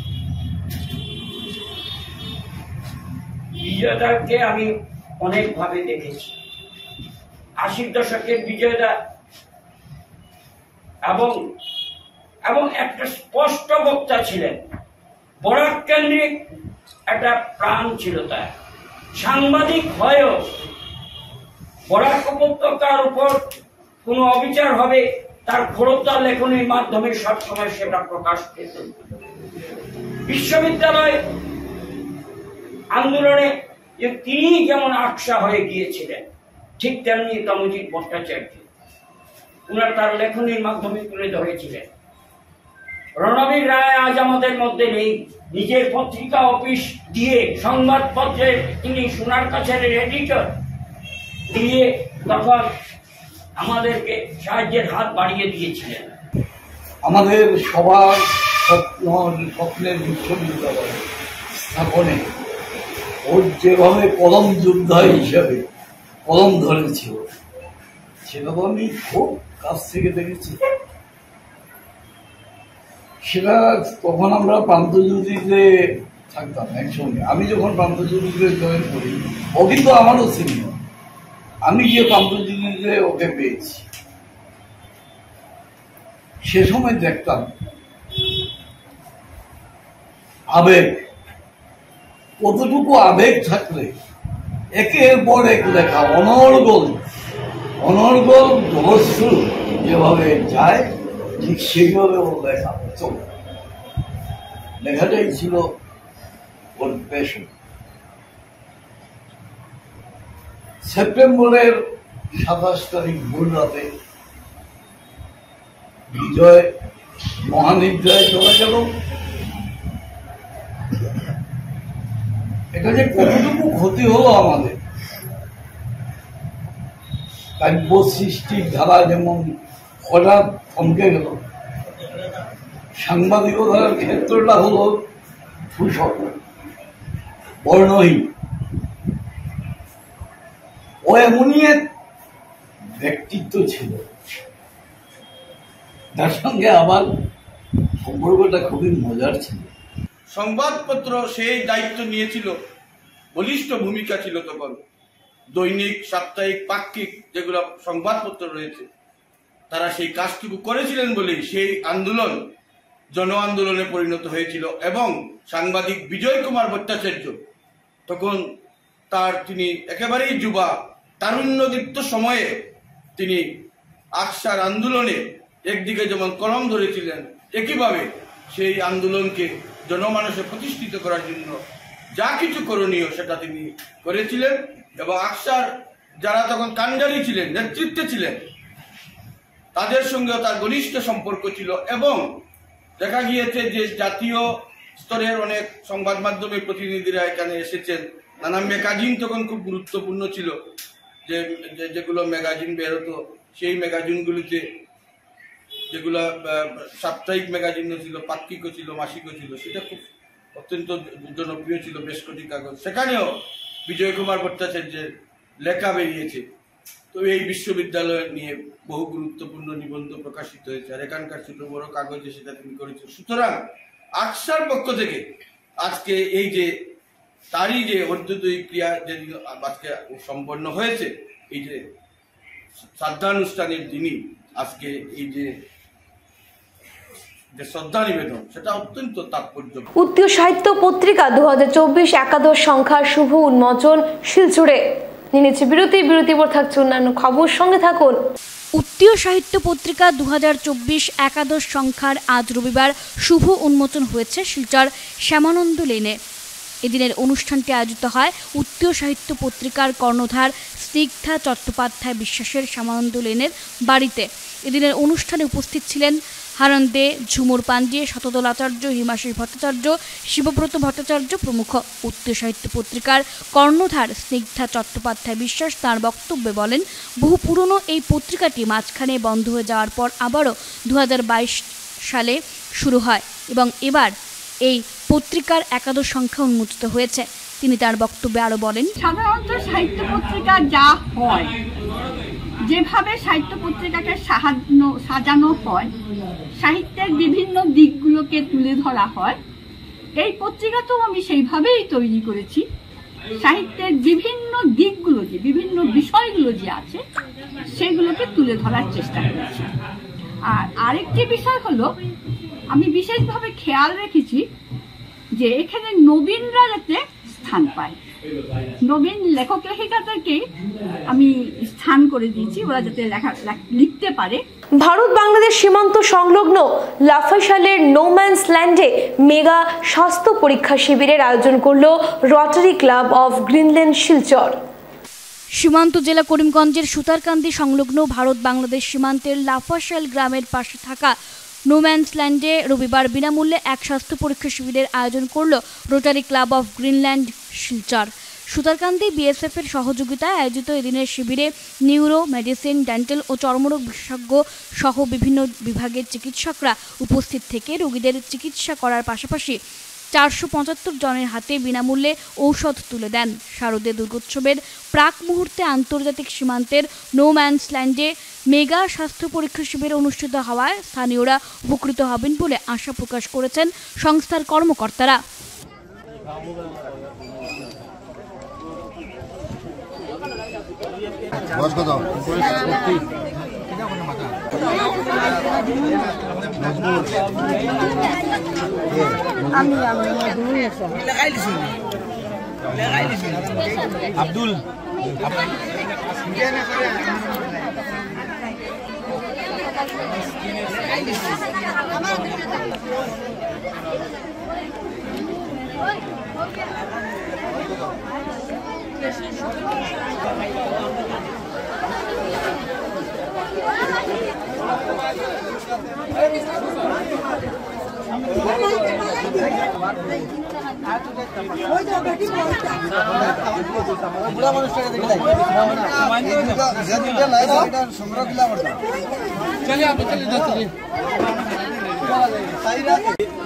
বিজয়দাকে আমি অনেকভাবে দেখেছি। 80 দশকের বিজয়দা এবং একটা স্পষ্ট বক্তা ছিলেন। বরাক কেন্দ্রিক একটা প্রাণ ছিল তার। সাংবাদিক হয়েও বরাক উপত্যকার উপর কোনো অবিচার হবে তার খোরদ্দার লেখনের মাধ্যমে সবসময় সেটা প্রকাশ পেত। বিশ্ববিদ্যালয় আন্দোলনে তিনি যেমন আকশা হয়ে গিয়েছিলেন, ঠিক তেমনি তমজিৎ ভট্টাচার্য উনার তার লেখনীর মাধ্যমে তুলে ধরেছিলেন। রণবীর রায় আজ আমাদের মধ্যে নেই। নিজের পত্রিকা অফিস দিয়ে সংবাদপত্রের তিনি সোনার কাছের এডিটর দিয়ে তখন আমাদেরকে সাহায্যের হাত বাড়িয়ে দিয়েছিলেন। আমাদের সবার স্বপ্নের বিশ্ববিদ্যালয় স্থাপনে ওর যেভাবে কলম যোদ্ধা হিসাবে কলম ধরেছিল সেটা তো আমি খুব কাছ থেকে দেখেছি। সেটা তখন আমরা প্রান্তজ্যোতিতে থাকতাম একসঙ্গে। আমি যখন প্রান্তজ্যোতিতে জয়েন করি ও কিন্তু আমারও সিনিয়র। আমি গিয়ে প্রান্তজ্যোতিতে ওকে পেয়েছি। সে সময় দেখতাম আবেগ, কতটুকু আবেগ থাকলে একের পর এক লেখা অনর্গল জলশ্রু যেভাবে যায় ঠিক সেইভাবে ওর লেখা চলে। লেখাটাই ছিল ওর প্যাশন। সেপ্টেম্বরের 27 তারিখ ভোর রাতে বিজয় মহানিদ্রায় চলে গেল। এটা যে কতটুকু ক্ষতি হলো আমাদের, কাব্য সৃষ্টির ধারা যেমন হঠাৎ থমকে গেল, সাংবাদিকতার ক্ষেত্রটা হলো ধূসর, বর্ণহীন। ও এমনই এক ব্যক্তিত্ব ছিল তার সঙ্গে আমার সম্পর্কটা খুবই মজার ছিল। সংবাদপত্র সেই দায়িত্ব নিয়েছিল, বলিষ্ঠ ভূমিকা ছিল তখন। দৈনিক, সাপ্তাহিক, পাক্ষিক যেগুলো সংবাদপত্র রয়েছে তারা সেই কাজটুকু করেছিলেন বলেই সেই আন্দোলন জন আন্দোলনে পরিণত হয়েছিল। এবং সাংবাদিক বিজয় কুমার ভট্টাচার্য তখন তিনি একেবারেই যুবা, তারুণ্যদীপ্ত সময়ে তিনি আকসার আন্দোলনে একদিকে যেমন কলম ধরেছিলেন, একইভাবে সেই আন্দোলনকে জনমানসে প্রতিষ্ঠিত করার জন্য যা কিছু করণীয় সেটা তিনি করেছিলেন। এবং আকসার যারা তখন কান্ডারি ছিলেন, নেতৃত্বে ছিলেন, তাদের সঙ্গেও তার ঘনিষ্ঠ সম্পর্ক ছিল। এবং দেখা গিয়েছে যে জাতীয় স্তরের অনেক সংবাদ মাধ্যমের প্রতিনিধিরা এখানে এসেছেন। নানা ম্যাগাজিন তখন খুব গুরুত্বপূর্ণ ছিল, যেগুলো ম্যাগাজিন বের হতো সেই ম্যাগাজিনগুলিতে, যেগুলো সাপ্তাহিক ম্যাগাজিনও ছিল, পাক্ষিকও ছিল, মাসিকও ছিল, সেটা খুব অত্যন্ত জনপ্রিয় ছিল, বেশ কটি কাগজ। সেখানেও বিজয় কুমার ভট্টাচার্যের লেখা বেরিয়েছে। তো এই বিশ্ববিদ্যালয় নিয়ে বহু গুরুত্বপূর্ণ নিবন্ধ প্রকাশিত হয়েছে, আর এখানকার ছোট বড় কাগজে সেটা তিনি করেছেন। সুতরাং আকসার পক্ষ থেকে আজকে এই যে তারই যে অর্ধদয়ী ক্রিয়া যে আজকে সম্পন্ন হয়েছে, এই যে শ্রদ্ধানুষ্ঠানের দিনই আজকে এই যে শ্রদ্ধা নিবেদন, সেটা অত্যন্ত তাৎপর্য। উত্তীয় সাহিত্য পত্রিকা 2024 একাদশ সংখ্যার শুভ উন্মোচন শিলচরে। নিচে বিরতির পর থাকছে অন্যান্য খবর, সঙ্গে থাকুন। উত্তীয় সাহিত্য পত্রিকা 2024 একাদশ সংখ্যার আজ রবিবার শুভ উন্মোচন হয়েছে শিলচর শ্যামানন্দ লেনে। এদিনের অনুষ্ঠানটি আয়োজিত হয় উত্তর সাহিত্য পত্রিকার কর্ণধার স্নিগ্ধা চট্টোপাধ্যায় বিশ্বাসের শ্যামানন্দ লেনের বাড়িতে। এদিনের অনুষ্ঠানে উপস্থিত ছিলেন হারণ দে, ঝুমুর পান্ডে, শতদল আচার্য, হিমাশী ভট্টাচার্য, শিবব্রত ভট্টাচার্য প্রমুখ। উত্তর সাহিত্য পত্রিকার কর্ণধার স্নিগ্ধা চট্টোপাধ্যায় বিশ্বাস তাঁর বক্তব্যে বলেন, বহু পুরনো এই পত্রিকাটি মাঝখানে বন্ধ হয়ে যাওয়ার পর আবারও 2022 সালে শুরু হয় এবং এবার এই পত্রিকার একাদশ সংখ্যা উন্মোচিত হয়েছে। তিনি তার বক্তব্যে আরো বলেন, সাধারণত সাহিত্য পত্রিকা যা হয়, যেভাবে সাহিত্য পত্রিকাকে সাজানো হয়, সাহিত্যের বিভিন্ন দিকগুলোকে তুলে ধরা হয়, এই পত্রিকাতেও আমি সেইভাবেই তৈরি করেছি। সাহিত্যের বিভিন্ন দিকগুলো যে বিভিন্ন বিষয়গুলো যে আছে সেগুলোকে তুলে ধরার চেষ্টা করেছি। আর আরেকটি বিষয় হলো, আমি বিশেষভাবে খেয়াল রেখেছি যে এখানে নবীনরা যাতে স্থান পায়, নবীন লেখক লেখিকাদেরকে আমি স্থান করে দিয়েছি, ওরা যাতে লিখতে পারে। ভারত বাংলাদেশ সীমান্ত সংলগ্ন লাফাইশালের নোম্যান্স ল্যান্ডে মেগা স্বাস্থ্য পরীক্ষা শিবিরের আয়োজন করল Rotary club of Greenland Silchar. সীমান্ত জেলা করিমগঞ্জের সুতারকান্দি সংলগ্ন ভারত বাংলাদেশ সীমান্তের লাফাশাল গ্রামের পাশে থাকা নোম্যান্স ল্যান্ডে রবিবার বিনামূল্যে এক স্বাস্থ্য পরীক্ষা শিবিরের আয়োজন করল rotary club of Greenland Silchar. Sutarkandi BSF এর সহযোগিতায় আয়োজিত এদিনের শিবিরে নিউরো, মেডিসিন, ডেন্টাল ও চর্মরোগ বিশেষজ্ঞ সহ বিভিন্ন বিভাগের চিকিৎসকরা উপস্থিত থেকে রোগীদের চিকিৎসা করার পাশাপাশি 475 জনের হাতে বিনামূল্যে ঔষধ তুলে দেন। শারদীয় দুর্গোৎসবের প্রাক মুহূর্তে আন্তর্জাতিক সীমান্তের নোম্যান্স ল্যান্ডে মেগা স্বাস্থ্য পরীক্ষা শিবির অনুষ্ঠিত হওয়ায় স্থানীয়রা উপকৃত হবেন বলে আশা প্রকাশ করেছেন সংস্থার কর্মকর্তারা। আব্দুল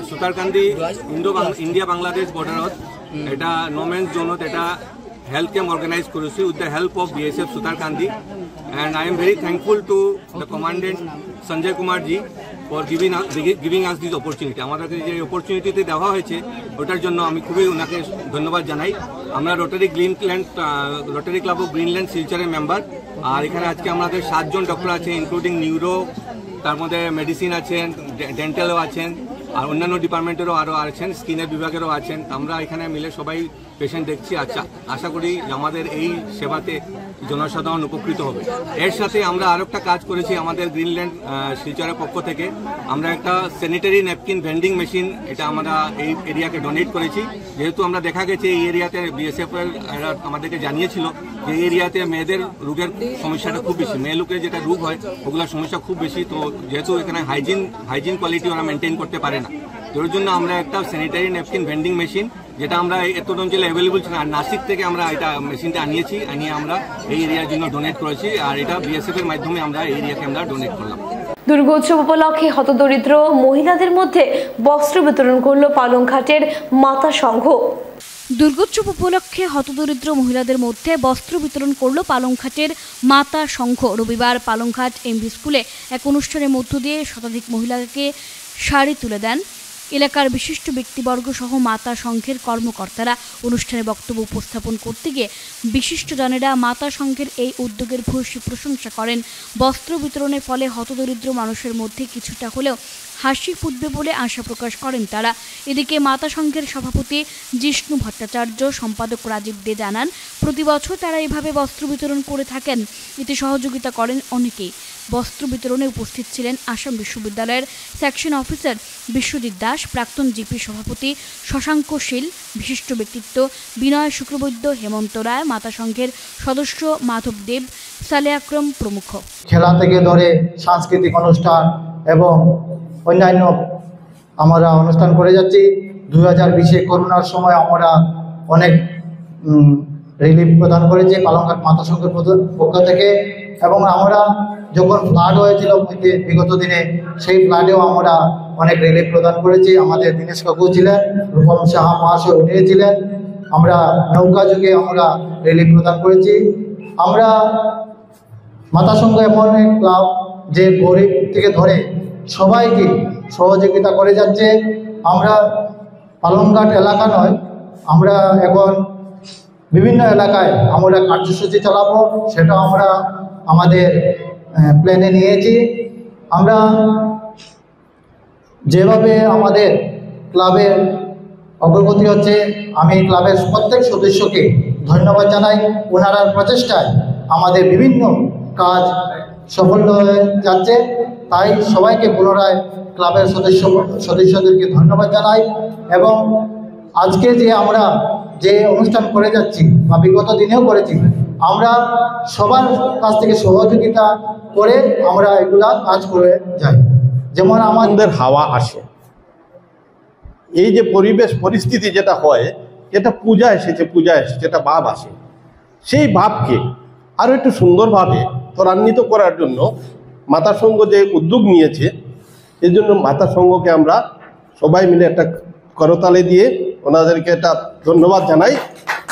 সুতারকান্দি ইন্ডিয়া বাংলাদেশ বর্ডারত এটা নোম্যান্স জোনত এটা হেলথ ক্যাম্প অর্গানাইজ করেছি with the help of BSF Sutarkandi, and I am very thankful to the commandant Sanjay Kumar ji for giving us this opportunity. আমাদেরকে যে অপরচুনিটিতে দেওয়া হয়েছে ওটার জন্য আমি খুবই ওনাকে ধন্যবাদ জানাই। আমরা রোটারি ক্লাব অফ গ্রিনল্যান্ড শিলচরের মেম্বার, আর এখানে আজকে আমাদের 7 জন ডক্টর আছে, ইনক্লুডিং নিউরো, তার মধ্যে মেডিসিন আছেন, ডেন্টালও আছেন, আর অন্যান্য ডিপার্টমেন্টেরও আরও আছেন, স্কিনের বিভাগেরও আছেন। আমরা এখানে মিলে সবাই পেশেন্ট দেখছি। আশা করি আমাদের এই সেবাতে জনসাধারণ উপকৃত হবে। এর সাথে আমরা আরও একটা কাজ করেছি আমাদের গ্রিনল্যান্ড শিলচরের পক্ষ থেকে। আমরা একটা স্যানিটারি ন্যাপকিন ভেন্ডিং মেশিন এটা আমরা এই এরিয়াকে ডোনেট করেছি, যেহেতু আমরা দেখা গেছে এই এরিয়াতে বিএসএফ আমাদেরকে জানিয়েছিল যে এই এরিয়াতে মেয়েদের রোগের সমস্যাটা খুব বেশি, মেয়ে লোকের যেটা রোগ হয় ওগুলোর সমস্যা খুব বেশি। তো যেহেতু এখানে হাইজিন কোয়ালিটি ওরা মেনটেন করতে পারে না, তোর জন্য আমরা একটা স্যানিটারি ন্যাপকিন ভেন্ডিং মেশিন যেটা আমরা এতদিন জেলা অ্যাভেলেবল ছিল, আর নাসিক থেকে আমরা এটা মেশিনটা আনিয়ে আমরা এই এরিয়ার জন্য ডোনেট করেছি, আর এটা বিএসএফ এর মাধ্যমে আমরা এই এরিয়াকে আমরা ডোনেট করলাম। দুর্গোৎসব উপলক্ষে হতদরিদ্র মহিলাদের মধ্যে বস্ত্র বিতরণ করল পালংঘাটের মাতা সংঘ। দুর্গোৎসব উপলক্ষে হতদরিদ্র মহিলাদের মধ্যে বস্ত্র বিতরণ করল পালংঘাটের মাতা সংঘ। রবিবার পালংঘাট এমভি স্কুলে এক অনুষ্ঠানের মধ্য দিয়ে শতাধিক মহিলাকে শাড়ি তুলে দেন এলাকার বিশিষ্ট ব্যক্তিবর্গ সহ মাতা সংঘের কর্মকর্তারা। অনুষ্ঠানে বক্তব্য উপস্থাপন করতে গিয়ে বিশিষ্টজনেরা মাতা সংঘের এই উদ্যোগের ভূয়সী প্রশংসা করেন। বস্ত্র বিতরণের ফলে হতদরিদ্র মানুষের মধ্যে কিছুটা হলেও হাসি ফুটবে বলে আশা প্রকাশ করেন তারা। এদিকে মাতা সংঘের সভাপতি জিষ্ণু ভট্টাচার্য, সম্পাদক রাজীব দে জানান, প্রতি বছর তারা এভাবে বস্ত্র বিতরণ করে থাকেন, এতে সহযোগিতা করেন অনেকেই। বস্ত্র বিতরণে উপস্থিত ছিলেন আসাম বিশ্ববিদ্যালয়ের সেকশন অফিসার বিশ্বজিৎ দাস, প্রাক্তন জিপি সভাপতি শশাঙ্ক শীল, বিশিষ্ট ব্যক্তিত্ব বিনয় শুক্রবৈদ্য, হেমন্ত রায়, মাতা সংঘের সদস্য মাধব দেব, সালে আকরম প্রমুখ। খেলা থেকে ধরে সাংস্কৃতিক অনুষ্ঠান এবং অন্যান্য আমরা অনুষ্ঠান করে যাচ্ছি। 2020-এ করোনার সময় আমরা অনেক রিলিফ প্রদান করেছি পালংঘাট মাতা সংঘের পক্ষ থেকে, এবং আমরা যখন ফ্লাড হয়েছিল বিগত দিনে সেই ফ্লাডেও আমরা অনেক রিলিফ প্রদান করেছি। আমাদের দীনেশ কাকু ছিলেন, রূপম সাহা মহাশয় উনিও ছিলেন। আমরা নৌকা যুগে আমরা রিলিফ প্রদান করেছি। আমরা মাতা সংঘ এমন এক ক্লাব যে গরিব থেকে ধরে সবাইকে সহযোগিতা করে যাচ্ছে। আমরা পালংঘাট এলাকা নয়, আমরা এখন বিভিন্ন এলাকায় আমরা কার্যসূচি চালাবো, সেটা আমরা আমাদের প্ল্যানে নিয়েছি। আমরা যেভাবে আমাদের ক্লাবের অগ্রগতি হচ্ছে, আমি ক্লাবের প্রত্যেক সদস্যকে ধন্যবাদ জানাই। ওনারা প্রচেষ্টায় আমাদের বিভিন্ন কাজ সফল হয়ে যাচ্ছে, তাই সবাইকে পুনরায় ক্লাবের সদস্যদেরকে ধন্যবাদ জানাই। এবং আজকে যে আমরা যে অনুষ্ঠান করে যাচ্ছি বা বিগত দিনেও করেছি, আমরা সবার কাছ থেকে সহযোগিতা করে আমরা এগুলা কাজ করে যাই। যেমন আমাদের হাওয়া আসে, এই যে পরিবেশ পরিস্থিতি যেটা হয়, এটা পূজা এসেছে একটা ভাব আসে। সেই ভাবকে আরও একটু সুন্দরভাবে ত্বরান্বিত করার জন্য মাতা সংঘ যে উদ্যোগ নিয়েছে, এর জন্য মাতা সংঘকে আমরা সবাই মিলে একটা করতালি দিয়ে ওনাদেরকে একটা ধন্যবাদ জানাই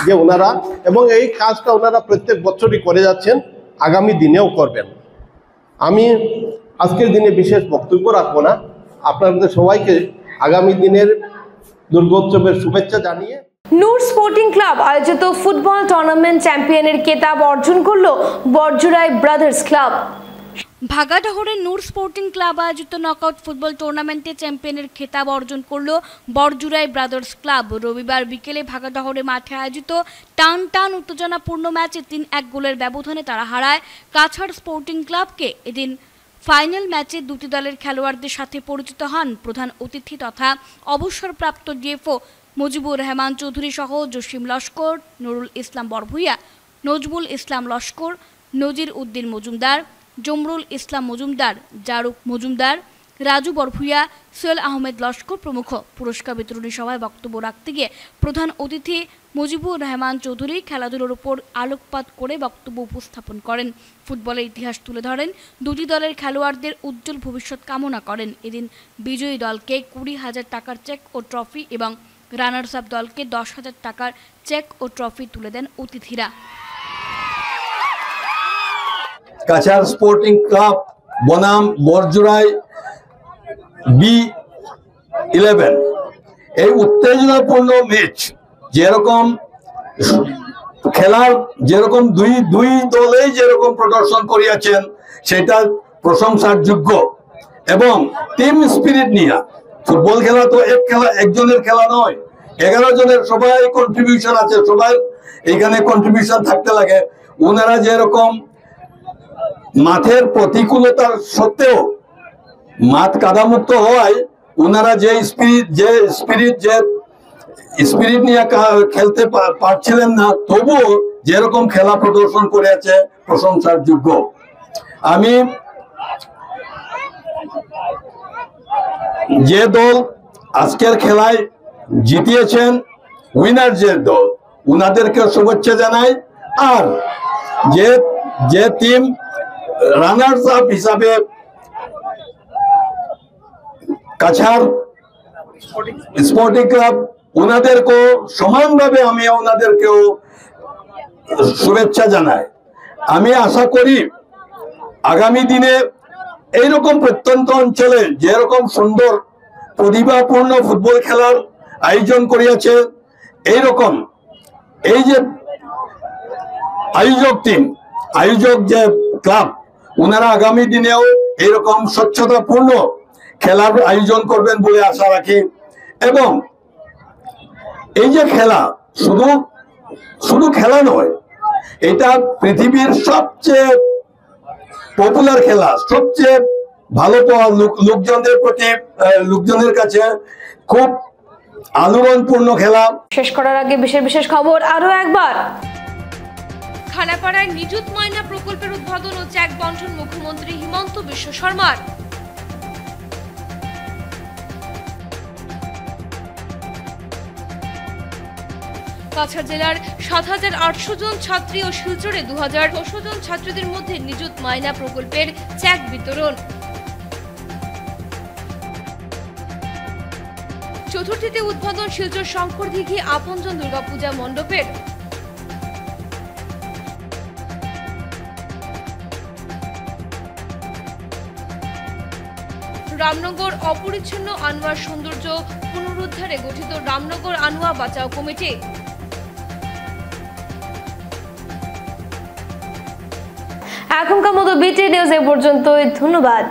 যে ওনারা, এবং এই কাজটা ওনারা প্রত্যেক বছরই করে যাচ্ছেন, আগামী দিনেও করবেন। আমি আজকের দিনে বিশেষ বক্তব্য রাখবো না, আপনাদের সবাইকে আগামী দিনের দুর্গোৎসবের শুভেচ্ছা জানিয়ে নূর স্পোর্টিং ক্লাব আয়োজিত ফুটবল টুর্নামেন্ট চ্যাম্পিয়নের খেতাব অর্জন করল বরজুরাই ব্রাদার্স ক্লাব। ভাগাডহরের নূর স্পোর্টিং ক্লাব আয়োজিত নকআউট ফুটবল টুর্নামেন্টে চ্যাম্পিয়নের খেতাব অর্জন করল বরজুরাই ব্রাদার্স ক্লাব। রবিবার বিকেলে ভাগাডহরে মাঠে আয়োজিত টান উত্তেজনাপূর্ণ ম্যাচে 3-1 গোলের ব্যবধানে তারা হারায় কাছাড় স্পোর্টিং ক্লাবকে। এদিন ফাইনাল ম্যাচে দুটি দলের খেলোয়াড়দের সাথে পরিচিত হন প্রধান অতিথি তথা অবসরপ্রাপ্ত ডিএফও মুজিবুর রহমান চৌধুরী সহ জসিম লস্কর, নুরুল ইসলাম বরভূইয়া, নজবুল ইসলাম লস্কর, নজির উদ্দিন মজুমদার, জমরুল ইসলাম মজুমদার, জারুক মজুমদার, রাজু বরভূইয়া, সোহেল আহমেদ লস্কর প্রমুখ। পুরস্কার বিতরণী সভায় বক্তব্য রাখতে গিয়ে প্রধান অতিথি মুজিবুর রহমান চৌধুরী খেলাধুলার উপর আলোকপাত করে বক্তব্য উপস্থাপন করেন। ফুটবলের ইতিহাস তুলে ধরেন, দুটি দলের খেলোয়াড়দের উজ্জ্বল ভবিষ্যৎ কামনা করেন। এদিন বিজয়ী দলকে 20,000 টাকার চেক ও ট্রফি এবং রানার্স আপ দলকে 10,000 টাকার চেক ও ট্রফি তুলে দেন অতিথিরা। কাছাড় স্পোর্টিং ক্লাব বনাম বরজুরাই B11 এই উত্তেজনাপূর্ণ ম্যাচ যেরকম খেলার যেরকম দুই দলেই যেরকম প্রদর্শন করিয়াছেন সেটা প্রশংসার যোগ্য, এবং টিম স্পিরিট নিয়ে ফুটবল খেলা তো একজনের খেলা নয়, 11 জনের সবাই কন্ট্রিবিউশন আছে, সবাই এখানে কন্ট্রিবিউশন থাকতে লাগে। ওনারা যেরকম মাঠের প্রতিকূলতার সত্ত্বেও মাঠ কাদামুক্ত হওয়ায় ওনারা যে স্পিরিট নিয়ে খেলতে পারছিলেন না, তবুও যেরকম খেলা প্রদর্শন করেছে প্রশংসার যোগ্য। আমি যে দল আজকের খেলায় জিতিয়েছেন, উইনার যে দল, ওনাদেরকে শুভেচ্ছা জানাই। আর যে টিম রানার্স আপ হিসাবে কাছাড় স্পোর্টিং ক্লাব, ওনাদেরকেও সমানভাবে আমি ওনাদেরকেও শুভেচ্ছা জানাই। আমি আশা করি আগামী দিনে এইরকম প্রত্যন্ত অঞ্চলে যেরকম সুন্দর প্রতিভাপূর্ণ ফুটবল খেলার আয়োজন করিয়াছে, এইরকম এই যে আয়োজক যে ক্লাব, ওনারা আগামী দিনেও এরকম স্বচ্ছতাপূর্ণ খেলার আয়োজন করবেন বলে আশা রাখি। এবং এই যে খেলা শুধু খেলা নয়, এটা পৃথিবীর সবচেয়ে পপুলার খেলা, সবচেয়ে ভালো পাওয়া লোকজনদের প্রতি, লোকজনের কাছে খুব আলোড়নপূর্ণ খেলা। শেষ করার আগে বিশেষ খবর আরো একবার। খানাপাড়ায় নিযুত ময়না প্রকল্পের উদ্বোধন ও চেক বন্টন মুখ্যমন্ত্রী হিমন্ত বিশ্ব শর্মার। কাছাড় জেলার ৭,৮০০ জন ছাত্রী ও শিলচরে ২,৬০০ জন ছাত্রীদের মধ্যে নিযুত মাইনা প্রকল্পের চেক বিতরণ। চতুর্থীতে উদ্বোধন শিলচর শঙ্করদিঘি আপনজন দুর্গাপূজা মণ্ডপের। রামনগর অপরিচ্ছন্ন আনোয়ার সৌন্দর্য পুনরুদ্ধারে গঠিত রামনগর আনোয়া বাঁচাও কমিটি। এখনকার মতো বিটি নিউজ এ পর্যন্তই। ধন্যবাদ।